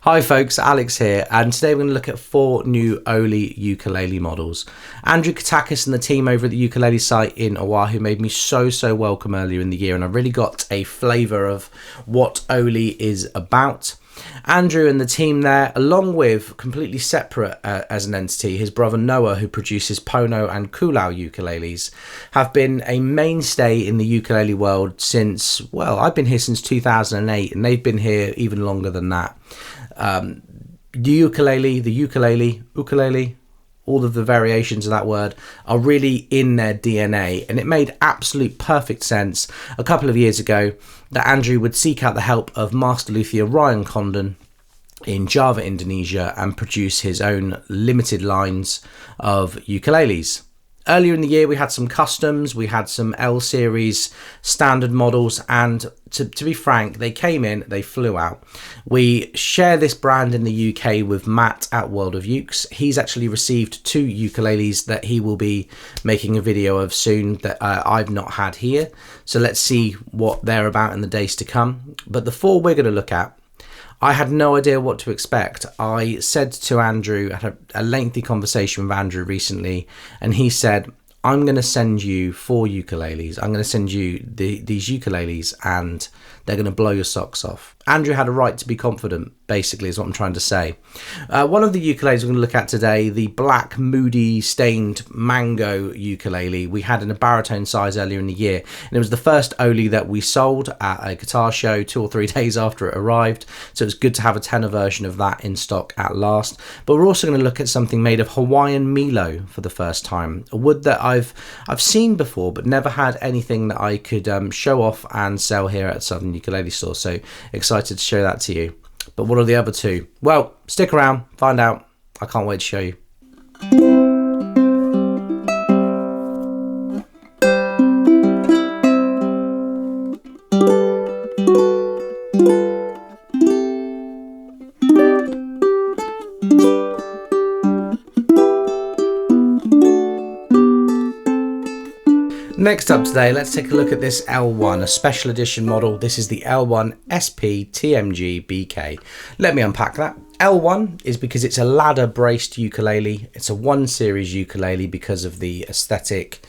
Hi folks, Alex here, and today we're going to look at 4 new OLI ukulele models. Andrew Katakis and the team over at the ukulele site in Oahu made me so welcome earlier in the year, and I really got a flavour of what OLI is about. Andrew and the team there, along with completely separate as an entity, his brother Noah, who produces Pono and Kulau ukuleles, have been a mainstay in the ukulele world since, well, I've been here since 2008, and they've been here even longer than that. The ukulele, all of the variations of that word are really in their DNA, and it made absolute perfect sense a couple of years ago that Andrew would seek out the help of master luthier Ryan Condon in Java, Indonesia, and produce his own limited lines of ukuleles. Earlier in the year we had some customs, we had some L series standard models, and to be frank, they came in, they flew out. We share this brand in the UK with Matt at World of Ukes. He's actually received 2 ukuleles that he will be making a video of soon that I've not had here. So let's see what they're about in the days to come. But the 4 we're going to look at, I had no idea what to expect. I said to Andrew, I had a lengthy conversation with Andrew recently, and he said, I'm going to send you 4 ukuleles. I'm going to send you these ukuleles, and they're going to blow your socks off. Andrew had a right to be confident, basically, is what I'm trying to say. One of the ukuleles we're going to look at today, the black, moody, stained mango ukulele, we had in a baritone size earlier in the year. And it was the first OLI that we sold at a guitar show 2 or 3 days after it arrived. So it was good to have a tenor version of that in stock at last. But we're also going to look at something made of Hawaiian Milo for the first time. A wood that I've seen before, but never had anything that I could show off and sell here at Southern Ukulele Store. So excited to show that to you. But what are the other 2? Well, stick around, find out. I can't wait to show you. Next up today, let's take a look at this L1, a special edition model. This is the L1 SP TMG BK. Let me unpack that. L1 is because it's a ladder braced ukulele. It's a 1 series ukulele because of the aesthetic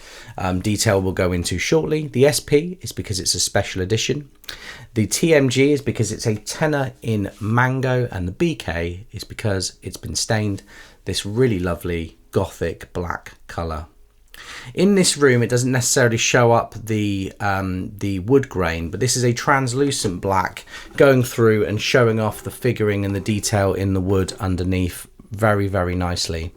detail we'll go into shortly. The SP is because it's a special edition. The TMG is because it's a tenor in mango, and the BK is because it's been stained this really lovely gothic black colour. In this room, it doesn't necessarily show up the wood grain, but this is a translucent black going through and showing off the figuring and the detail in the wood underneath very nicely.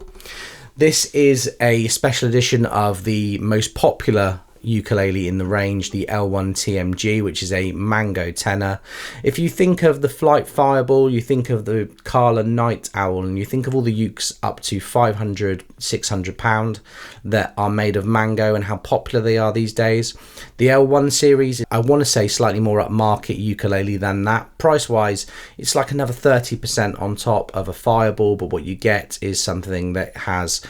This is a special edition of the most popular ukulele in the range, the L1 TMG, which is a mango tenor. If you think of the Flight Fireball, you think of the Kala Night Owl, and you think of all the ukes up to 500, 600 pound that are made of mango and how popular they are these days, the L1 series, I want to say slightly more upmarket ukulele than that. Price wise, it's like another 30% on top of a Fireball, but what you get is something that has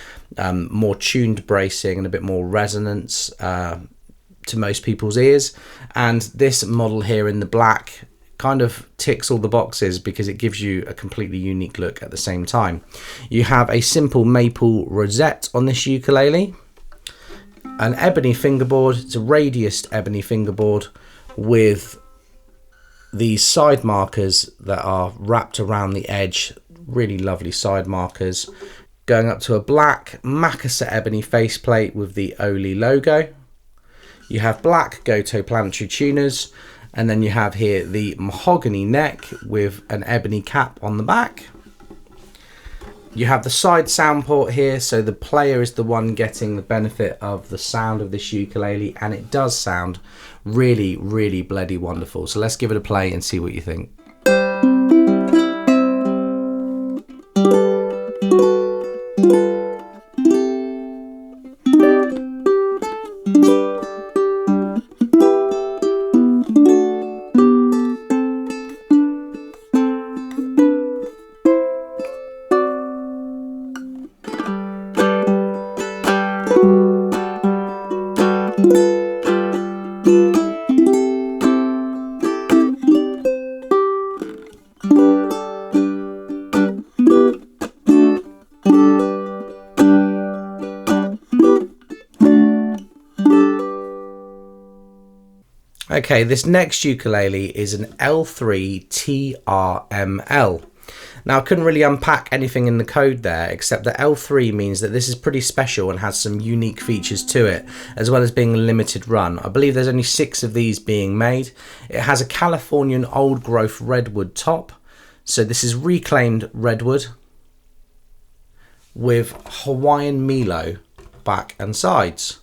more tuned bracing and a bit more resonance to most people's ears. And this model here in the black kind of ticks all the boxes because it gives you a completely unique look at the same time. You have a simple maple rosette on this ukulele, an ebony fingerboard. It's a radiused ebony fingerboard with these side markers that are wrapped around the edge, really lovely side markers, going up to a black Makassar ebony faceplate with the OLI logo. You have black Goto planetary tuners, and then you have here the mahogany neck with an ebony cap on the back. You have the side sound port here, so the player is the one getting the benefit of the sound of this ukulele, and it does sound really bloody wonderful. So let's give it a play and see what you think. Okay, this next ukulele is an L3 TRML. Now, I couldn't really unpack anything in the code there, except that L3 means that this is pretty special and has some unique features to it, as well as being a limited run. I believe there's only 6 of these being made. It has a Californian Old Growth Redwood top. So this is reclaimed redwood with Hawaiian Milo back and sides,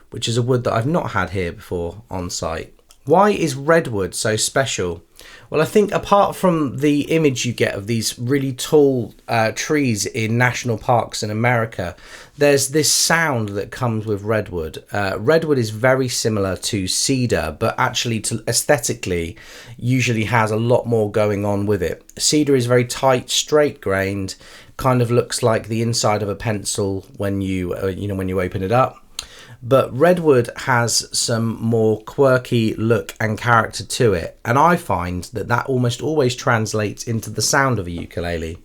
which is a wood that I've not had here before on site. Why is redwood so special? Well, I think apart from the image you get of these really tall trees in national parks in America, there's this sound that comes with redwood. Redwood is very similar to cedar, but actually aesthetically usually has a lot more going on with it. Cedar is very tight, straight grained, kind of looks like the inside of a pencil when you when you open it up. But redwood has some more quirky look and character to it, and I find that almost always translates into the sound of a ukulele.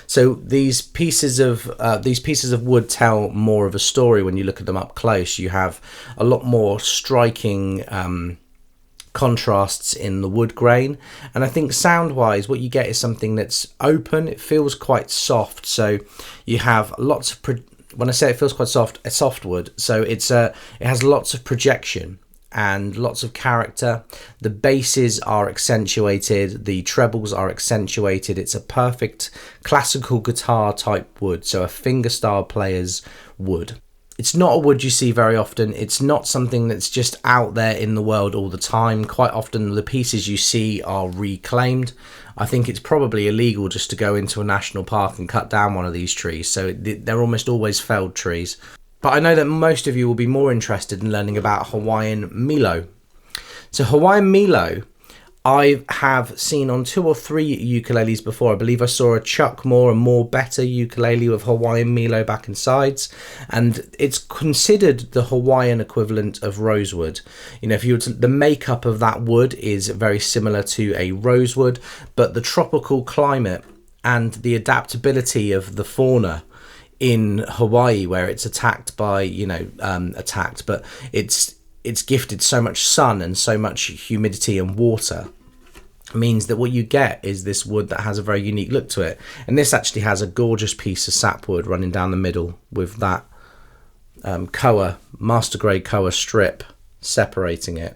So these pieces of wood tell more of a story when you look at them up close. You have a lot more striking contrasts in the wood grain, and I think sound wise what you get is something that's open. It feels quite soft, so you have lots of when I say it feels quite soft, a soft wood, so it has lots of projection and lots of character. The basses are accentuated, the trebles are accentuated. It's a perfect classical guitar type wood, so a fingerstyle player's wood. It's not a wood you see very often. It's not something that's just out there in the world all the time. Quite often the pieces you see are reclaimed. I think it's probably illegal just to go into a national park and cut down one of these trees, so they're almost always felled trees. But I know that most of you will be more interested in learning about Hawaiian Milo. So Hawaiian Milo, I have seen on 2 or 3 ukuleles before. I believe I saw a Chuck Moore and More Better ukulele with Hawaiian Milo back and sides, and it's considered the Hawaiian equivalent of Rosewood. You know, if you were to, the makeup of that wood is very similar to a rosewood, but the tropical climate and the adaptability of the fauna in Hawaii, where it's attacked by, but it's gifted so much sun and so much humidity and water, means that what you get is this wood that has a very unique look to it. And this actually has a gorgeous piece of sapwood running down the middle with that koa, master grade koa strip separating it.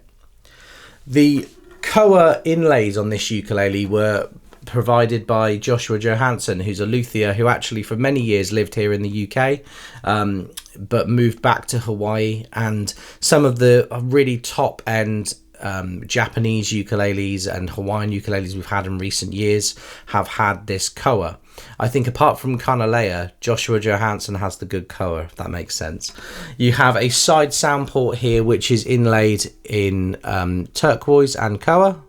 The koa inlays on this ukulele were provided by Joshua Johansson, who's a luthier who actually for many years lived here in the UK, but moved back to Hawaii. And some of the really top end Japanese ukuleles and Hawaiian ukuleles we've had in recent years have had this koa. I think apart from kanile'a, Joshua Johansson has the good koa, if that makes sense. You have a side sound port here which is inlaid in turquoise and koa,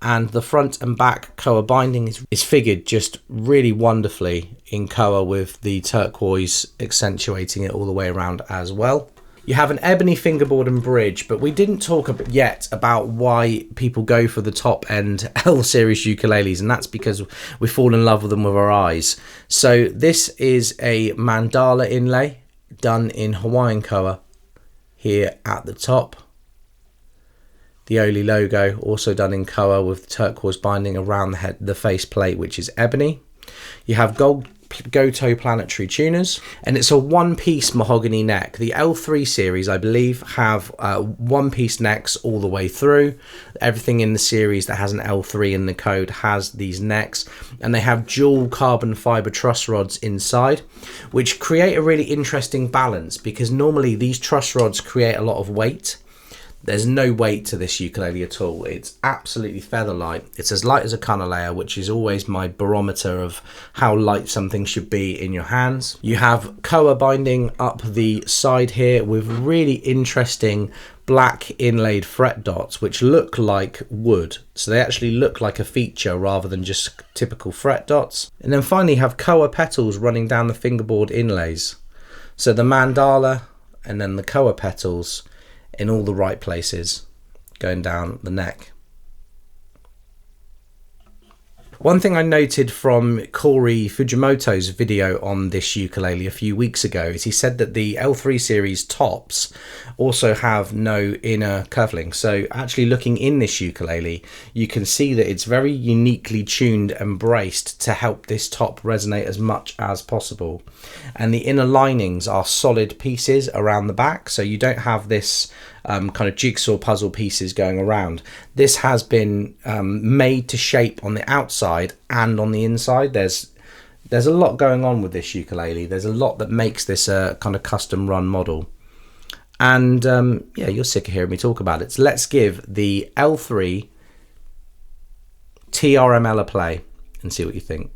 and the front and back koa binding is figured just really wonderfully in koa, with the turquoise accentuating it all the way around as well. You have an ebony fingerboard and bridge, but we didn't talk yet about why people go for the top end L series ukuleles, and that's because we fall in love with them with our eyes. So this is a mandala inlay done in Hawaiian koa here at the top. The OLI logo also done in koa with turquoise binding around the face plate, which is ebony. You have gold Goto planetary tuners, and it's a one-piece mahogany neck. The L3 series, I believe, have one-piece necks all the way through. Everything in the series that has an L3 in the code has these necks, and they have dual carbon fiber truss rods inside, which create a really interesting balance, because normally these truss rods create a lot of weight. There's no weight to this ukulele at all. It's absolutely feather light. It's as light as a kanile'a, which is always my barometer of how light something should be in your hands. You have koa binding up the side here with really interesting black inlaid fret dots, which look like wood. So they actually look like a feature rather than just typical fret dots. And then finally have koa petals running down the fingerboard inlays. So the mandala and then the koa petals in all the right places going down the neck. One thing I noted from Corey Fujimoto's video on this ukulele a few weeks ago is he said that the L3 series tops also have no inner cuffling. So actually looking in this ukulele, you can see that it's very uniquely tuned and braced to help this top resonate as much as possible. And the inner linings are solid pieces around the back, so you don't have this kind of jigsaw puzzle pieces going around. This has been made to shape on the outside and on the inside. There's a lot going on with this ukulele. There's a lot that makes this a kind of custom run model. And yeah, you're sick of hearing me talk about it. So let's give the L3 TRML a play and see what you think.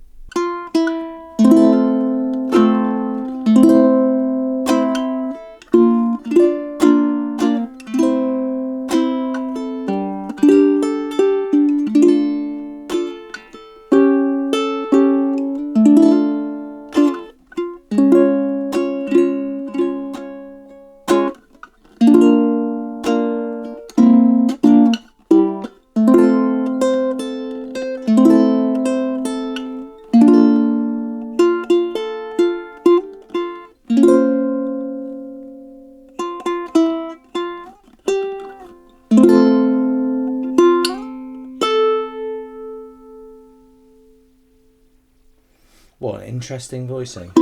What an interesting voicing.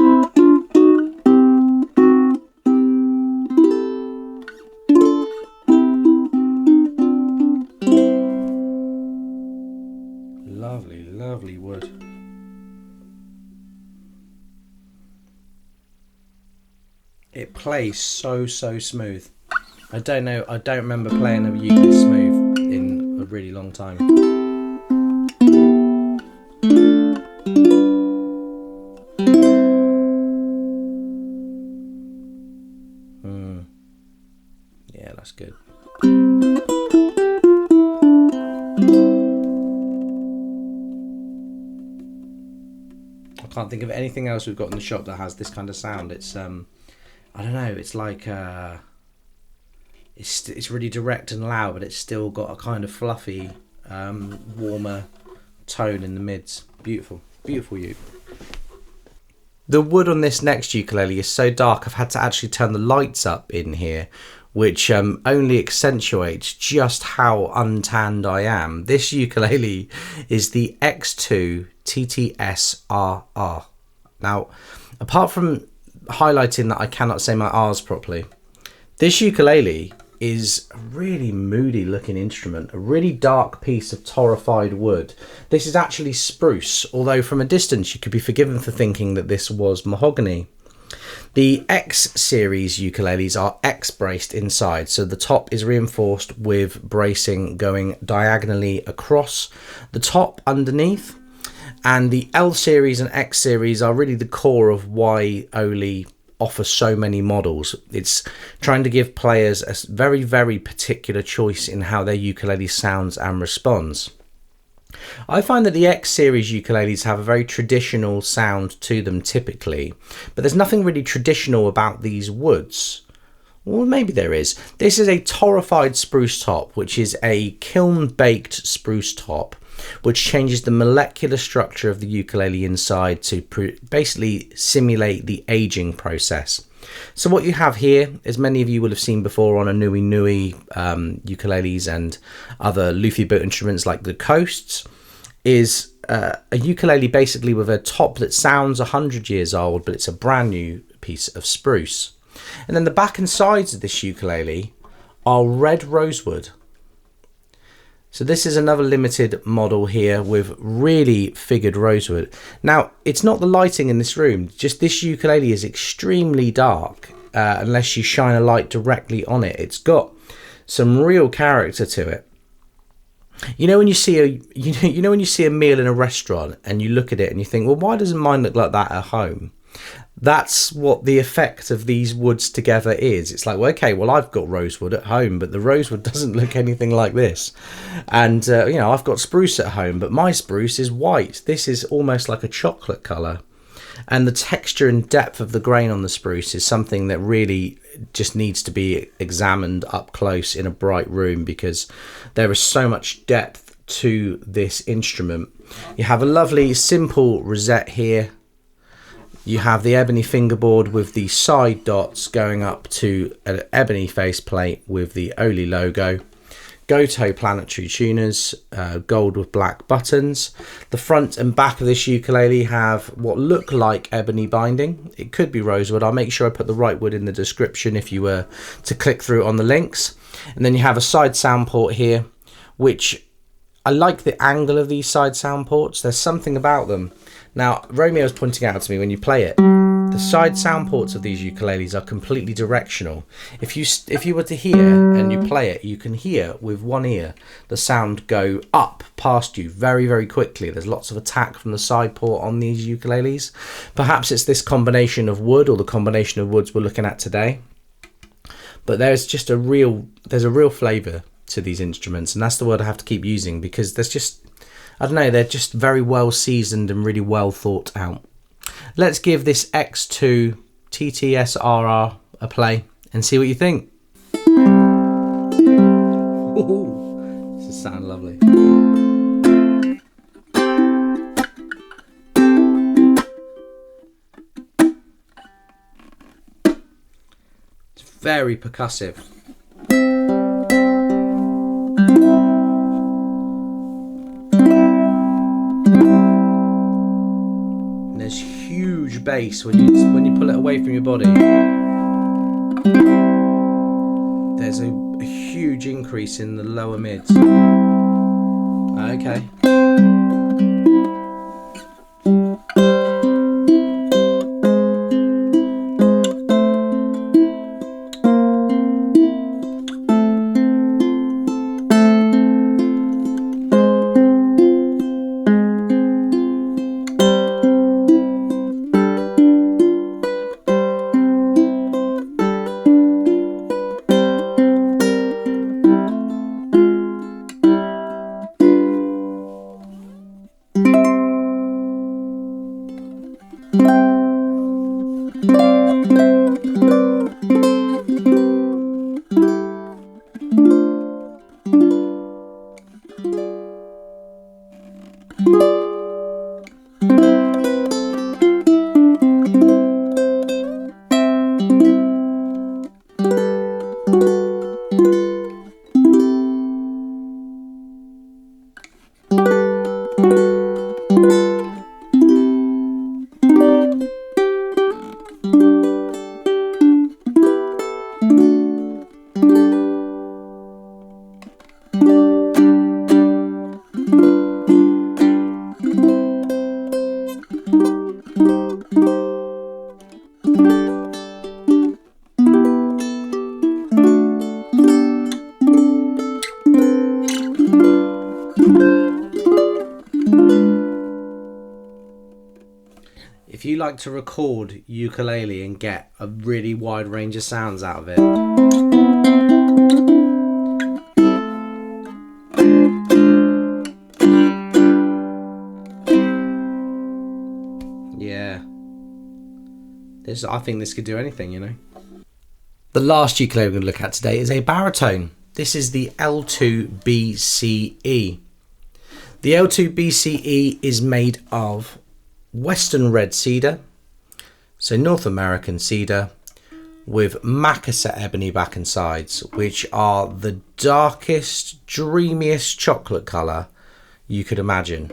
Lovely, lovely wood. It plays so smooth. I don't remember playing a ukulele smooth in a really long time. Yeah, that's good. I can't think of anything else we've got in the shop that has this kind of sound. It's I don't know, it's like it's really direct and loud, but it's still got a kind of fluffy, warmer tone in the mids. Beautiful, beautiful uke. The wood on this next ukulele is so dark I've had to actually turn the lights up in here, which only accentuates just how untanned I am. This ukulele is the X2-TTS-RR. Now, apart from highlighting that I cannot say my R's properly, this ukulele is a really moody looking instrument, a really dark piece of torrefied wood. This is actually spruce, although from a distance you could be forgiven for thinking that this was mahogany. The X series ukuleles are X braced inside, so the top is reinforced with bracing going diagonally across the top underneath. And the L series and X series are really the core of why OLI offers so many models. It's trying to give players a very particular choice in how their ukulele sounds and responds. I find that the X series ukuleles have a very traditional sound to them typically, but there's nothing really traditional about these woods. Well, maybe there is. This is a Torrefied Spruce top, which is a kiln baked spruce top, which changes the molecular structure of the ukulele inside to basically simulate the aging process. So what you have here, as many of you will have seen before on a Nui Nui ukuleles and other Luffy boot instruments like the Coasts, is a ukulele basically with a top that sounds 100 years old, but it's a brand new piece of spruce. And then the back and sides of this ukulele are red rosewood. So this is another limited model here with really figured rosewood. Now, it's not the lighting in this room, just this ukulele is extremely dark unless you shine a light directly on it. It's got some real character to it. You know when you see when you see a meal in a restaurant and you look at it and you think, well, why doesn't mine look like that at home? That's what the effect of these woods together is. It's like, well, okay, well, I've got rosewood at home, but the rosewood doesn't look anything like this. And, you know, I've got spruce at home, but my spruce is white. This is almost like a chocolate colour. And the texture and depth of the grain on the spruce is something that really just needs to be examined up close in a bright room, because there is so much depth to this instrument. You have a lovely simple rosette here. You have the ebony fingerboard with the side dots going up to an ebony faceplate with the OLI logo. Goto planetary tuners, gold with black buttons. The front and back of this ukulele have what look like ebony binding. It could be rosewood. I'll make sure I put the right wood in the description if you were to click through on the links. And then you have a side sound port here, which I like the angle of these side sound ports. There's something about them. Now, Romeo was pointing out to me when you play it, the side sound ports of these ukuleles are completely directional. If you were to hear and you play it, you can hear with one ear the sound go up past you very, very quickly. There's lots of attack from the side port on these ukuleles. Perhaps it's this combination of wood, or the combination of woods we're looking at today. But there's a real flavour to these instruments, and that's the word I have to keep using, because there's just, I don't know, they're just very well seasoned and really well thought out. Let's give this X2 TTSRR a play and see what you think. Ooh, this is sound lovely. It's very percussive. There's huge bass when you pull it away from your body. There's a huge increase in the lower mids. Okay. If you like to record ukulele and get a really wide range of sounds out of it, yeah, I think this could do anything, you know. The last ukulele we're going to look at today is a baritone. This is the L2-BCE. The L2-BCE is made of Western red cedar, so North American cedar, with Makassar ebony back and sides, which are the darkest, dreamiest chocolate colour you could imagine.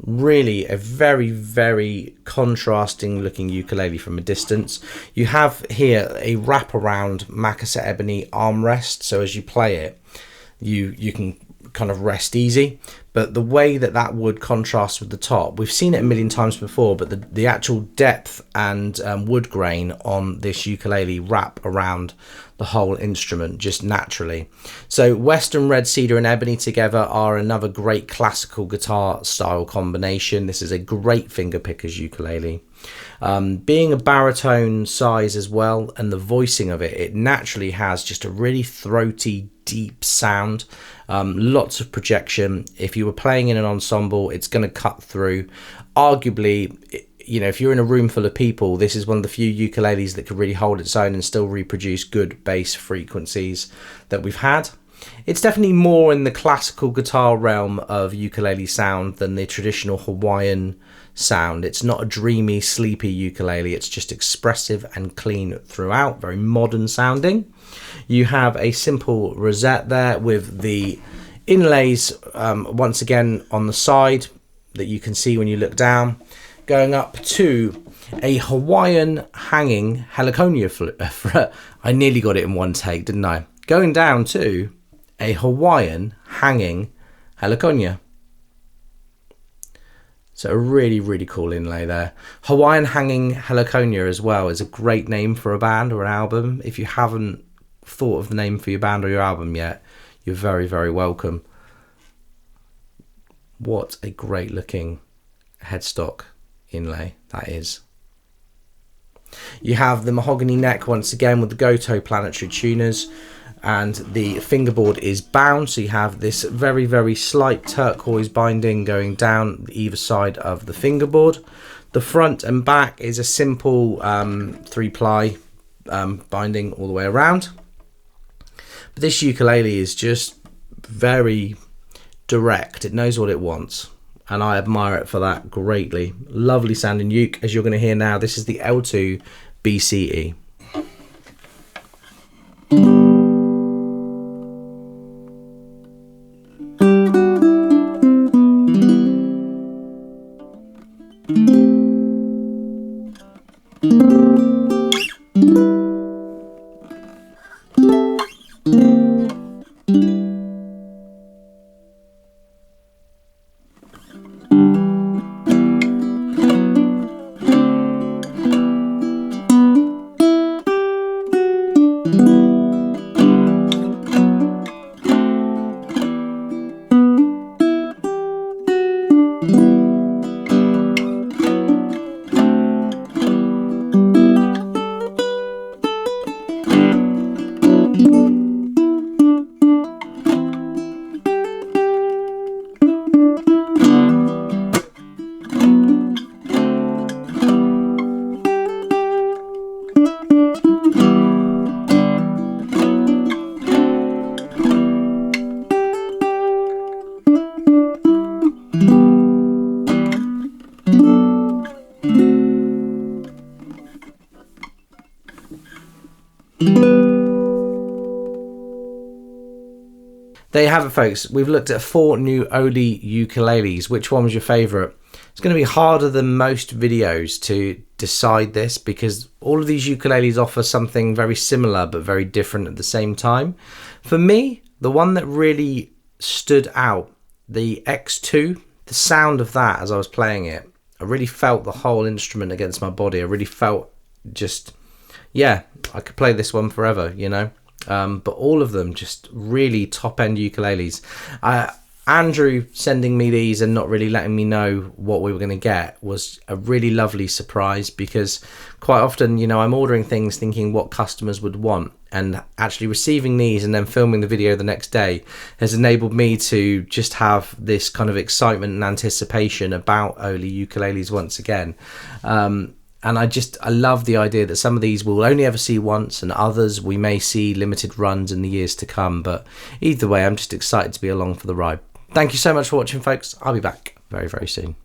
Really a very, very contrasting looking ukulele from a distance. You have here a wraparound Makassar ebony armrest, so as you play it, you can kind of rest easy. But the way that wood contrasts with the top, we've seen it a million times before, but the actual depth and wood grain on this ukulele wrap around the whole instrument just naturally. So Western red cedar and ebony together are another great classical guitar style combination. This is a great finger pickers ukulele. Being a baritone size as well, and the voicing of it, it naturally has just a really throaty, deep sound. Lots of projection. If you were playing in an ensemble, it's going to cut through. Arguably, you know, if you're in a room full of people, this is one of the few ukuleles that could really hold its own and still reproduce good bass frequencies that we've had. It's definitely more in the classical guitar realm of ukulele sound than the traditional Hawaiian sound. It's not a dreamy, sleepy ukulele. It's just expressive and clean throughout, very modern sounding. You have a simple rosette there with the inlays once again on the side that you can see when you look down, going up to a Hawaiian hanging heliconia. I nearly got it in one take, didn't I? Going down to a Hawaiian hanging heliconia. So a really, really cool inlay there. Hawaiian hanging heliconia as well is a great name for a band or an album. If you haven't thought of the name for your band or your album yet, you're very, very welcome. What a great looking headstock inlay that is. You have the mahogany neck once again with the Goto planetary tuners, and the fingerboard is bound, so you have this very, very slight turquoise binding going down either side of the fingerboard. The front and back is a simple 3-ply binding all the way around. But this ukulele is just very direct. It knows what it wants, and I admire it for that greatly. Lovely sounding uke, as you're going to hear now. This is the L2-BCE. There you have it, folks. We've looked at 4 new OLI ukuleles. Which one was your favourite? It's going to be harder than most videos to decide this, because all of these ukuleles offer something very similar but very different at the same time. For me, the one that really stood out, the X2, the sound of that as I was playing it, I really felt the whole instrument against my body. I really felt just, yeah, I could play this one forever, you know. But all of them just really top-end ukuleles. Andrew sending me these and not really letting me know what we were going to get was a really lovely surprise, because quite often, you know, I'm ordering things thinking what customers would want, and actually receiving these and then filming the video the next day has enabled me to just have this kind of excitement and anticipation about OLI ukuleles once again. And I love the idea that some of these we'll only ever see once, and others we may see limited runs in the years to come. But either way, I'm just excited to be along for the ride. Thank you so much for watching, folks. I'll be back very, very soon.